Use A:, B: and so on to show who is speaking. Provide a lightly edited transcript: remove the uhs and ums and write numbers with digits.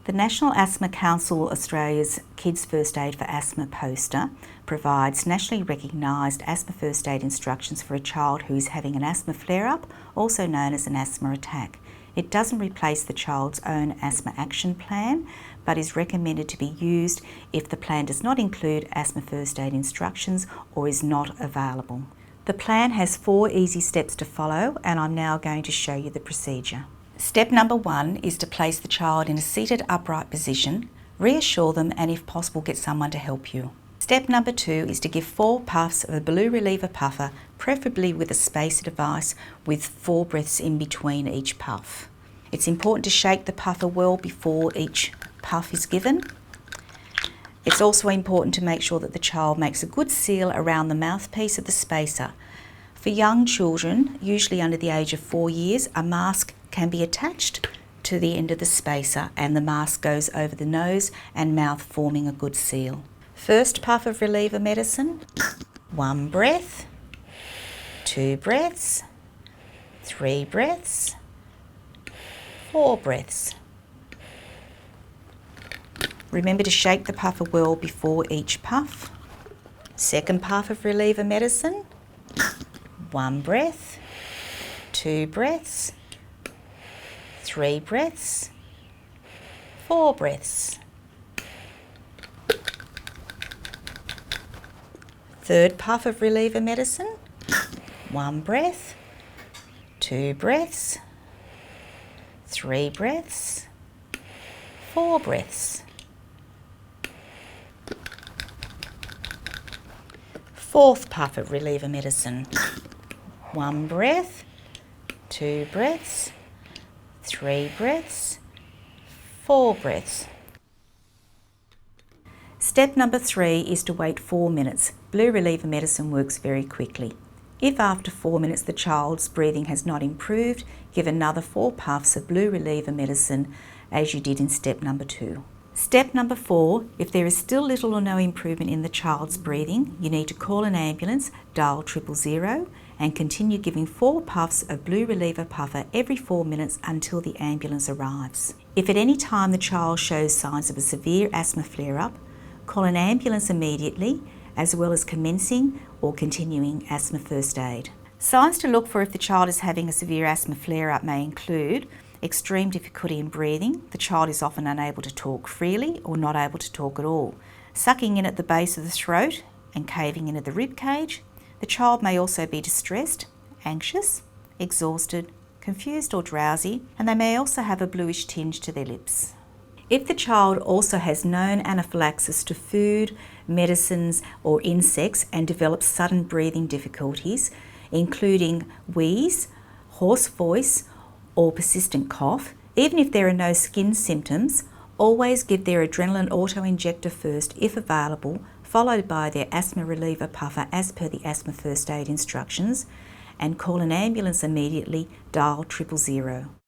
A: The National Asthma Council Australia's Kids First Aid for Asthma poster provides nationally recognised asthma first aid instructions for a child who is having an asthma flare-up, also known as an asthma attack. It doesn't replace the child's own asthma action plan, but is recommended to be used if the plan does not include asthma first aid instructions or is not available. The plan has 4 easy steps to follow, and I'm now going to show you the procedure. Step number 1 is to place the child in a seated upright position, reassure them, and if possible get someone to help you. Step number 2 is to give 4 puffs of a blue reliever puffer, preferably with a spacer device with 4 breaths in between each puff. It's important to shake the puffer well before each puff is given. It's also important to make sure that the child makes a good seal around the mouthpiece of the spacer. For young children, usually under the age of 4 years, a mask can be attached to the end of the spacer and the mask goes over the nose and mouth, forming a good seal. First puff of reliever medicine, 1 breath, 2 breaths, 3 breaths, 4 breaths. Remember to shake the puffer well before each puff. Second puff of reliever medicine, 1 breath, 2 breaths, 3 breaths, 4 breaths. Third puff of reliever medicine, 1 breath, 2 breaths, 3 breaths, 4 breaths. Fourth puff of reliever medicine, 1 breath, 2 breaths, 3 breaths, 4 breaths. Step number 3 is to wait 4 minutes. Blue reliever medicine works very quickly. If after 4 minutes the child's breathing has not improved, give another 4 puffs of blue reliever medicine as you did in step number 2. Step number 4, if there is still little or no improvement in the child's breathing, you need to call an ambulance, dial 000 and continue giving 4 puffs of blue reliever puffer every 4 minutes until the ambulance arrives. If at any time the child shows signs of a severe asthma flare-up, call an ambulance immediately, as well as commencing or continuing asthma first aid. Signs to look for if the child is having a severe asthma flare-up may include extreme difficulty in breathing. The child is often unable to talk freely or not able to talk at all. Sucking in at the base of the throat and caving in at the rib cage. The child may also be distressed, anxious, exhausted, confused or drowsy, and they may also have a bluish tinge to their lips. If the child also has known anaphylaxis to food, medicines or insects and develops sudden breathing difficulties, including wheeze, hoarse voice or persistent cough, even if there are no skin symptoms, always give their adrenaline auto-injector first if available, followed by their asthma reliever puffer as per the asthma first aid instructions, and call an ambulance immediately, dial 000.